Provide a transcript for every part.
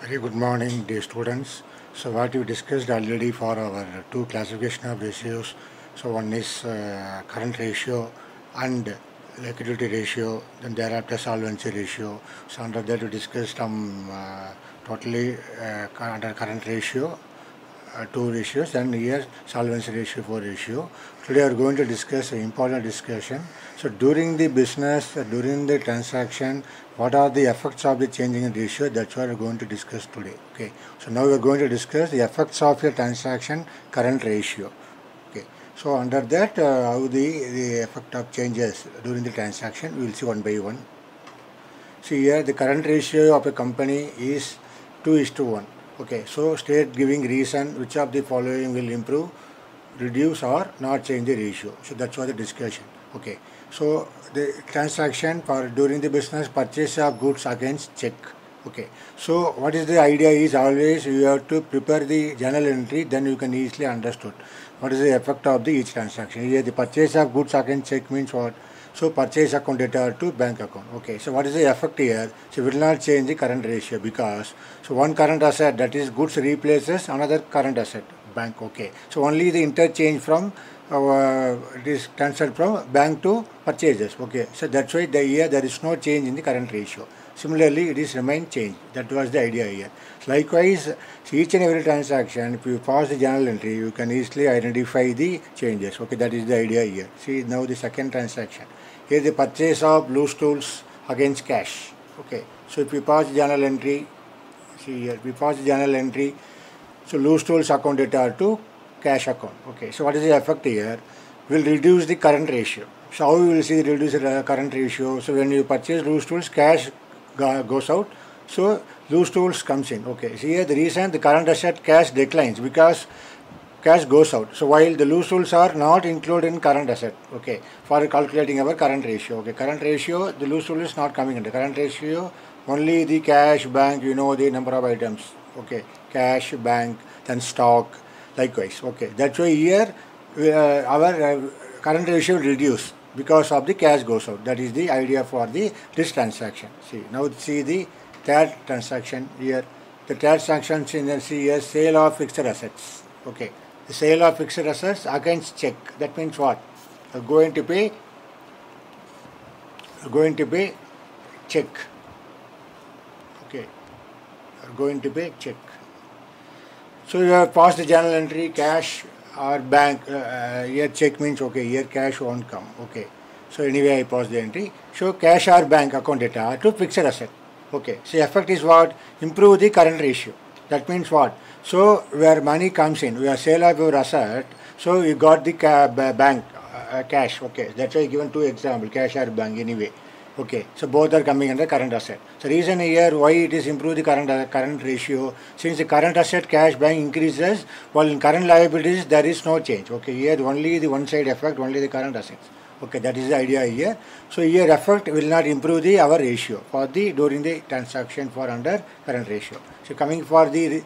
Very good morning, dear students. So what we discussed already for our two classification of ratios. So one is current ratio and liquidity ratio, then thereafter solvency ratio. So under that we discussed some totally under current ratio, two ratios, and here solvency ratio, four ratio. Today we are going to discuss an important discussion. So during the business, during the transaction, what are the effects of the changing in ratio? That's what we are going to discuss today. Okay. So now we are going to discuss the effects of your transaction current ratio. Okay. So under that, how the effect of changes during the transaction, we will see one by one. See here, the current ratio of a company is 2:1. Okay, so state giving reason which of the following will improve, reduce or not change the ratio. So that's what the discussion. Okay, so the transaction for during the business purchase of goods against check. Okay, so what is the idea is always you have to prepare the journal entry, then you can easily understood what is the effect of the each transaction. Here the purchase of goods against check means what? So purchase account data to bank account. Okay, so what is the effect here? So will not change the current ratio because so one current asset, that is goods, replaces another current asset, bank. Okay, so only the interchange from it is transferred from bank to purchases. Okay, so that's why here there is no change in the current ratio. Similarly, it is remain change. That was the idea here. Likewise, each and every transaction, if you pass the journal entry, you can easily identify the changes. Okay, that is the idea here. See now the second transaction. Here the purchase of loose tools against cash. Okay, so if we pass journal entry, see here, we pass journal entry, so loose tools account data to cash account. Okay, so what is the effect here? Will reduce the current ratio. So how we will see the reduce the current ratio? So when you purchase loose tools, cash goes out, so loose tools comes in. Okay, see here the reason the current asset cash declines because cash goes out. So while the loose tools are not included in current asset, okay, for calculating our current ratio. Okay, current ratio, the loose tool is not coming into current ratio, only the cash, bank, you know the number of items. Okay, cash, bank, then stock, likewise. Okay, that's why here our current ratio will reduce because of the cash goes out. That is the idea for this transaction. See, now see the third transaction here. The third transaction in see here, sale of fixed assets. Okay, the sale of fixed assets against check. That means what? Going to pay check. Okay, going to pay check. So you have passed the journal entry, cash or bank. Here check means okay, here cash won't come. Okay, so anyway I passed the entry. So cash or bank account data to fixed asset. Okay, so effect is what? Improve the current ratio. That means what? So where money comes in, we are sale of your asset, so you got the bank cash. Okay, that's why I given two examples, cash or bank anyway. Okay, so both are coming under current asset. So reason here why it is improve the current ratio, since the current asset cash bank increases, while in current liabilities there is no change. Okay, here only the one side effect, only the current assets. Okay, that is the idea here. So here effect will not improve the our ratio for the during the transaction for under current ratio. So coming for the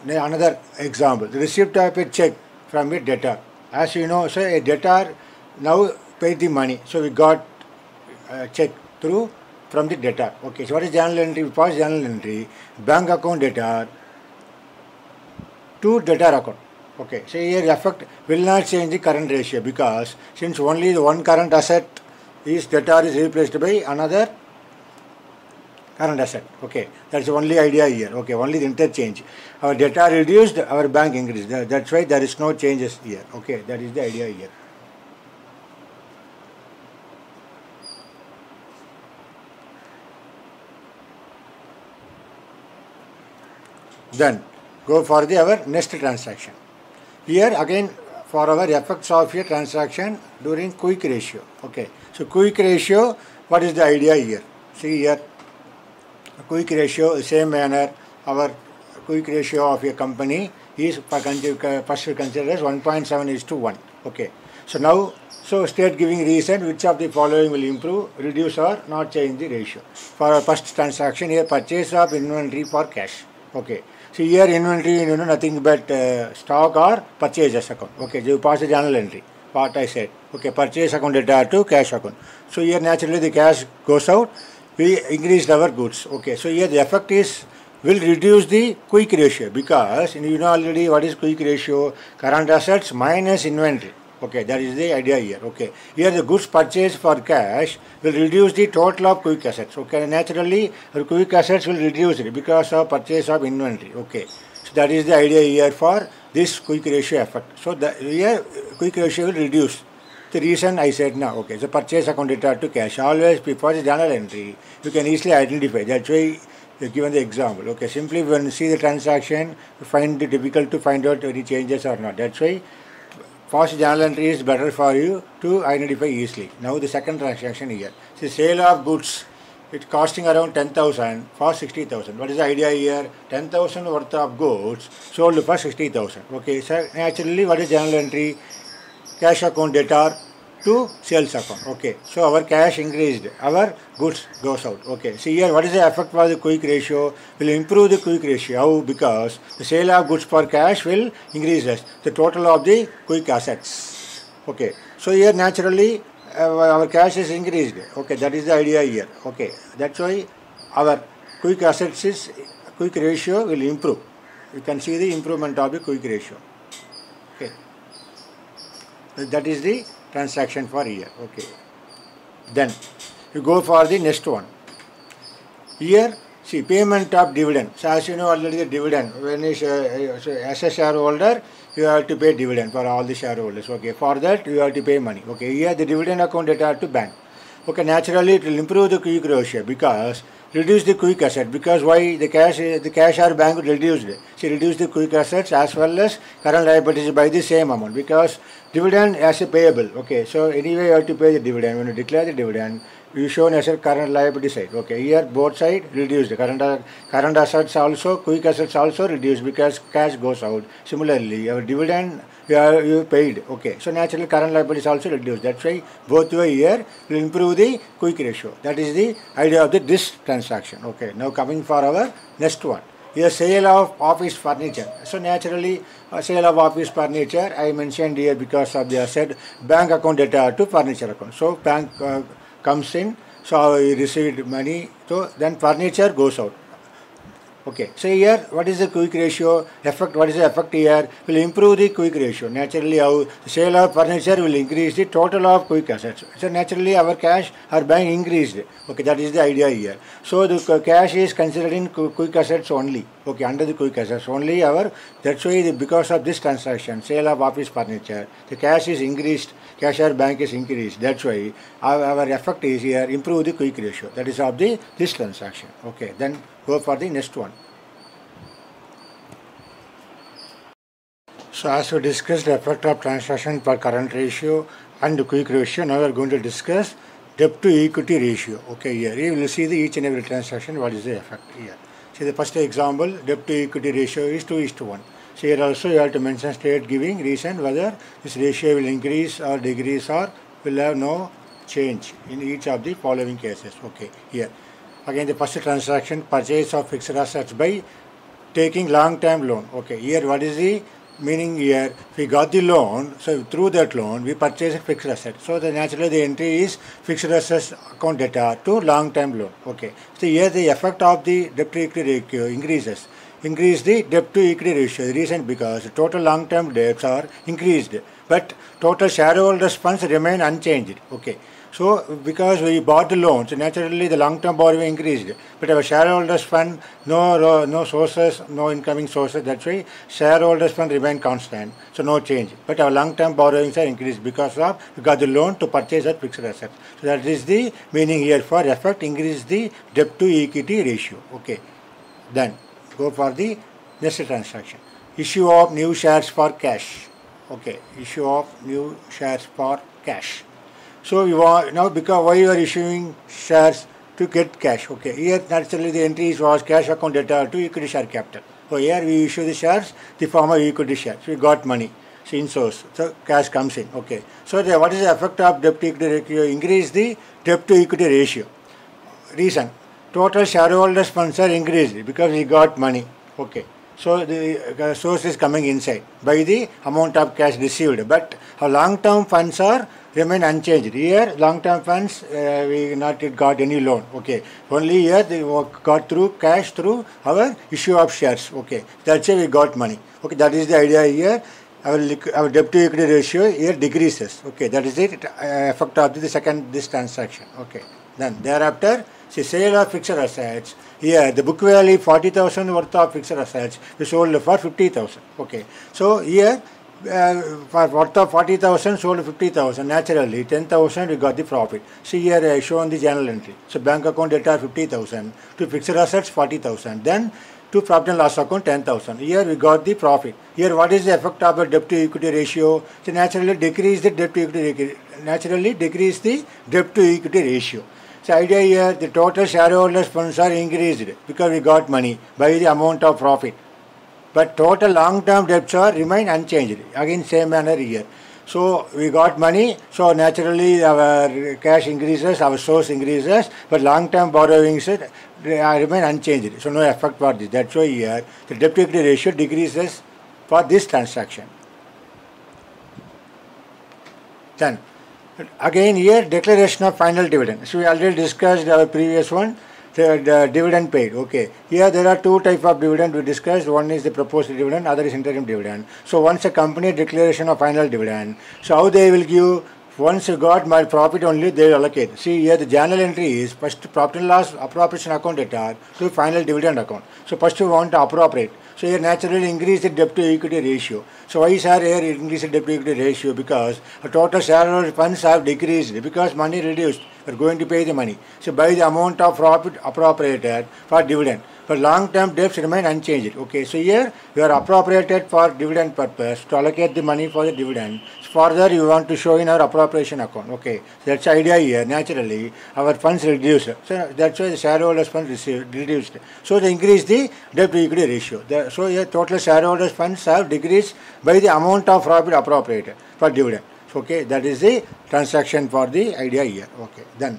another example, the receipt of a check from a debtor. As you know, so a debtor now paid the money. So we got check through from the debtor. Okay, so what is journal entry? We pass journal entry, bank account debtor to debtor account. Okay, so here effect will not change the current ratio because since only the one current asset is debtor is replaced by another current asset. Okay, that's the only idea here. Okay, only the interchange. Our debtor reduced, our bank increased. That's why there is no changes here. Okay, that is the idea here. Then go for our next transaction. Here again for our effects of a transaction during quick ratio. Okay, so quick ratio, what is the idea here? See here, quick ratio, same manner, our quick ratio of a company is first considered as 1.7:1. Okay, so now, so state giving reason which of the following will improve, reduce or not change the ratio. For our first transaction here, purchase of inventory for cash. Okay, so here inventory, you know, nothing but stock or purchases account. Okay, so you pass the journal entry, what I said. Okay, purchase account data to cash account. So here naturally the cash goes out, we increased our goods. Okay, so here the effect is will reduce the quick ratio, because you know already what is quick ratio, current assets minus inventory. Okay, that is the idea here. Okay, here the goods purchased for cash will reduce the total of quick assets. Okay, naturally our quick assets will reduce it because of purchase of inventory. Okay, so that is the idea here for this quick ratio effect. So the here quick ratio will reduce. The reason I said now, okay, so purchase account data to cash, always before the journal entry, you can easily identify. That's why given the example. Okay, simply when you see the transaction, you find it difficult to find out any changes or not. That's why fast journal entry is better for you to identify easily. Now the second transaction here. The sale of goods, it's costing around 10,000 for 60,000. What is the idea here? 10,000 worth of goods sold for 60,000. Okay, so naturally what is journal entry? Cash account data to sales account. Okay, so our cash increased, our goods goes out. Okay, see here what is the effect for the quick ratio? Will improve the quick ratio. How? Because the sale of goods for cash will increase the total of the quick assets. Okay, so here naturally our cash is increased. Okay, that is the idea here. Okay, that's why our quick assets is quick ratio will improve. You can see the improvement of the quick ratio. Okay, that is the transaction for here. Okay, then you go for the next one. Here see payment of dividend. So as you know already the dividend, when is as a shareholder you have to pay dividend for all the shareholders. Okay, for that you have to pay money. Okay, here the dividend account data to bank. Okay, naturally it will improve the quick ratio because reduce the quick asset. Because why? The cash or bank will reduce it. See, reduce the quick assets as well as current liabilities by the same amount, because dividend as a payable. Okay, so anyway you have to pay the dividend. When you declare the dividend, you shown as a current liability side. Okay, here both side reduced. The current assets also, quick assets also reduced because cash goes out. Similarly, our dividend you paid. Okay, so naturally current liabilities also reduced. That's why both way here will improve the quick ratio. That is the idea of this transaction. Okay, now coming for our next one. Here sale of office furniture. So naturally sale of office furniture I mentioned here because of the asset bank account data to furniture account. So bank comes in, so we received money, so then furniture goes out. Okay, so here what is the quick ratio effect? What is the effect here? Will improve the quick ratio. Naturally how the sale of furniture will increase the total of quick assets. So naturally our cash, our bank increased. Okay, that is the idea here. So the cash is considered in quick assets only. Okay, under the quick assets only that's why because of this transaction, sale of office furniture, the cash is increased, cash or bank is increased. That's why our effect is here improve the quick ratio. That is of this transaction. Okay, then go for the next one. So as we discussed the effect of transaction per current ratio and quick ratio, now we are going to discuss debt to equity ratio. Okay, here you will see each and every transaction what is the effect here. See the first example, debt to equity ratio is 2:1. So here also you have to mention state giving reason whether this ratio will increase or decrease or will have no change in each of the following cases. Okay, here again the first transaction, purchase of fixed assets by taking long term loan. Okay, here what is the meaning here? We got the loan, so through that loan we purchased fixed asset. So naturally the entry is fixed assets account data to long term loan. Okay, so here the effect of the debt to equity ratio increase the debt to equity ratio. The reason because total long term debts are increased, but total shareholders funds remain unchanged. Okay, so because we bought the loan, so naturally the long term borrowing increased, but our shareholders fund no sources, no incoming sources. That's why shareholders fund remain constant, so no change, but our long term borrowings are increased because of we got the loan to purchase that fixed assets. So that is the meaning here for effect increase the debt to equity ratio. Okay, then go for the next transaction, issue of new shares for cash. Okay, issue of new shares for cash. So we want now, because why you are issuing shares to get cash. Okay, here naturally the entries was cash account data to equity share capital. So here we issue the shares, the form of equity shares. We got money, so in source, so cash comes in. Okay, so what is the effect of debt to equity ratio? Increase the debt to equity ratio. Reason, total shareholders funds are increased because we got money. Okay, so the source is coming inside by the amount of cash received, but our long term funds are remain unchanged. Here, long-term funds, we not yet got any loan. Okay, only here they got through cash through our issue of shares. Okay, that's why we got money. Okay, that is the idea here. Our debt to equity ratio here decreases. Okay, that is the effect of this transaction. Okay, then thereafter, see, sale of fixed assets. Here the book value 40,000 worth of fixed assets we sold for 50,000. Okay, so here for worth of 40,000 sold 50,000. Naturally 10,000 we got the profit. See here I shown the journal entry. So bank account data 50,000 to fixed assets 40,000. Then to profit and loss account 10,000. Here we got the profit. Here what is the effect of a debt to equity ratio? So naturally decrease the debt to equity ratio. So idea here the total shareholders funds are increased because we got money by the amount of profit. But total long-term debts are remain unchanged. Again same manner here. So we got money, so naturally our cash increases, our source increases, but long-term borrowings remain unchanged. So no effect for this. That's why here the debt to equity ratio decreases for this transaction. Then again here declaration of final dividend. So we already discussed our previous one. The dividend paid. Okay, here there are two types of dividend we discussed. One is the proposed dividend, other is interim dividend. So once a company declaration of final dividend, so how they will give, once you got my profit only they will allocate. See here the journal entry is first profit and loss appropriation account data to final dividend account. So first you want to appropriate. So here naturally increase the debt to equity ratio. So why is here increase the debt to equity ratio? Because the total shareholder funds have decreased because money reduced. We are going to pay the money. So by the amount of profit appropriated for dividend. But long-term debts remain unchanged. Okay, so here we are appropriated for dividend purpose to allocate the money for the dividend. Further you want to show in our appropriation account. Okay, so that's the idea here. Naturally our funds reduced. So that's why the shareholders funds reduced. So they increase the debt to equity ratio. So here total shareholders funds have decreased by the amount of profit appropriated for dividend. Okay, that is the transaction for the idea here. Okay, then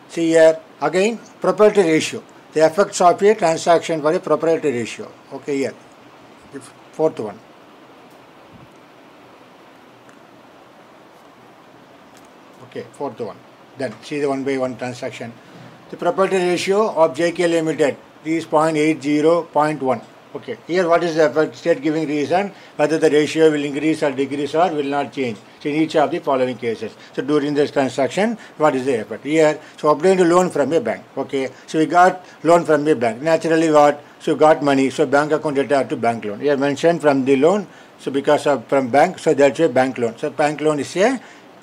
see here again proprietary ratio. The effects of a transaction for a proprietary ratio. Okay, here the fourth one. Okay, fourth one. Then see the one by one transaction. The proprietary ratio of JK Limited is 0.80.1. Okay, here what is the effect? State giving reason whether the ratio will increase or decrease or will not change. So in each of the following cases. So during this transaction, what is the effect? Here, so obtained a loan from a bank. Okay, so we got loan from a bank. Naturally what? So got money. So bank account data to bank loan. Here mentioned from the loan. So because of from bank, so that's a bank loan. So bank loan is a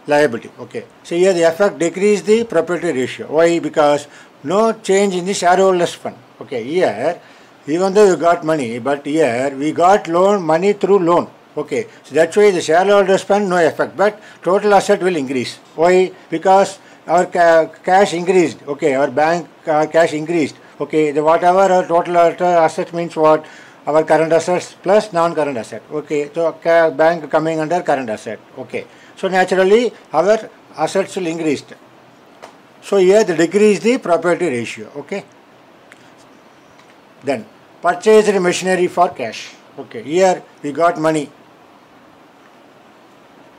liability. Okay, so here the effect decrease the proprietary ratio. Why? Because no change in the shareholders fund. Okay, here even though you got money, but here we got loan money through loan. Okay, so that's why the shareholders fund no effect, but total asset will increase. Why? Because our cash increased. Okay, our bank cash increased. Okay, the whatever our total asset means what? Our current assets plus non-current asset. Okay, so bank coming under current asset. Okay, so naturally our assets will increase. So here the decrease the proprietary ratio. Okay, then purchased machinery for cash. Okay, here we got money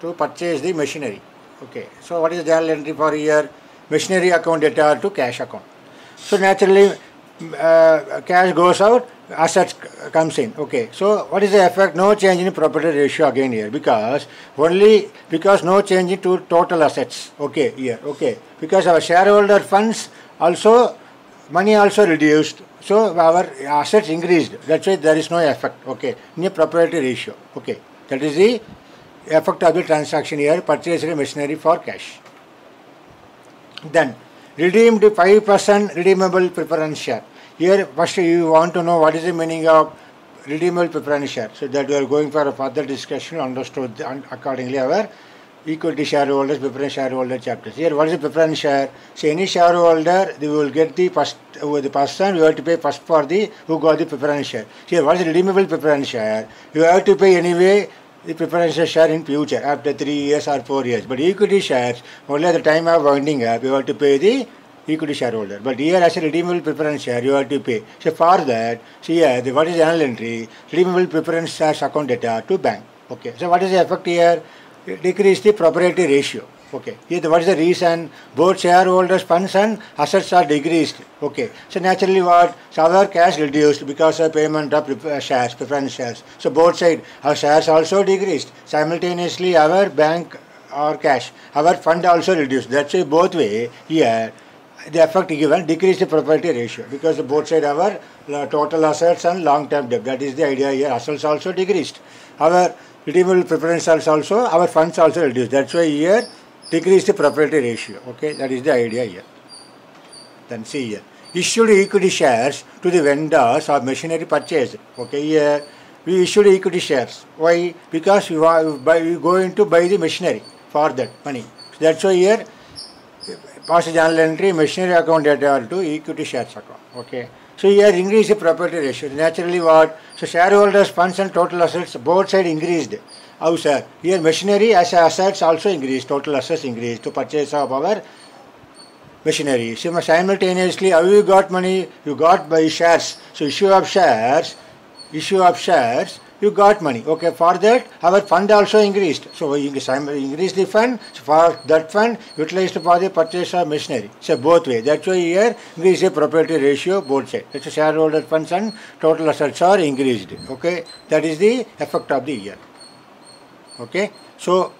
to purchase the machinery. Okay, so what is the journal entry for here? Machinery account data to cash account. So naturally cash goes out, assets comes in. Okay, so what is the effect? No change in proprietary ratio again here, because no change in total assets. Okay, here. Okay, because our shareholder funds also money also reduced. So our assets increased. That's why there is no effect. Okay, in a proprietary ratio. Okay, that is the effect of the transaction here. Purchased machinery for cash. Then redeemed 5% redeemable preference share. Here first you want to know what is the meaning of redeemable preference share. So that we are going for a further discussion. Understood accordingly our equity shareholders, preference shareholder chapters. Here what is the preference share? So any shareholder they will get the first the person you have to pay first for the who got the preference share. Here what is redeemable preference share? You have to pay anyway the preference share in future after 3 years or 4 years. But equity shares only at the time of winding up you have to pay the equity shareholder. But here as a redeemable preference share you have to pay. So for that, see here what is the journal entry? Redeemable preference shares account data to bank. Okay. So what is the effect here? Decrease the proprietary ratio. Okay, here what is the reason? Both shareholders' funds and assets are decreased. Okay, so naturally what? So our cash reduced because of payment of shares, preference shares. So both sides, our shares also decreased. Simultaneously, our bank or cash, our fund also reduced. That's why both way here the effect given decrease the property ratio because both side our total assets and long term debt. That is the idea here. Assets also decreased. Our redeemable preference shares also, our funds also reduced. That's why here decrease the property ratio. Okay, that is the idea here. Then see here, issued equity shares to the vendors or machinery purchased. Okay, here we issued equity shares. Why? Because we going to buy the machinery for that money. That's why here past journal entry machinery account data to equity shares account. Okay. So here increase the property ratio. Naturally what? So shareholders funds and total assets both side increased. How sir? Here machinery as assets also increased. Total assets increased to purchase of our machinery. So simultaneously how you got money? You got by shares. So issue of shares, you got money. Okay, for that our fund also increased. So we increase the fund. So for that fund utilized for the purchase of machinery. So both way. That's why here increase the property ratio both sides. That's shareholder funds and total assets are increased. Okay, that is the effect of the year. Okay, so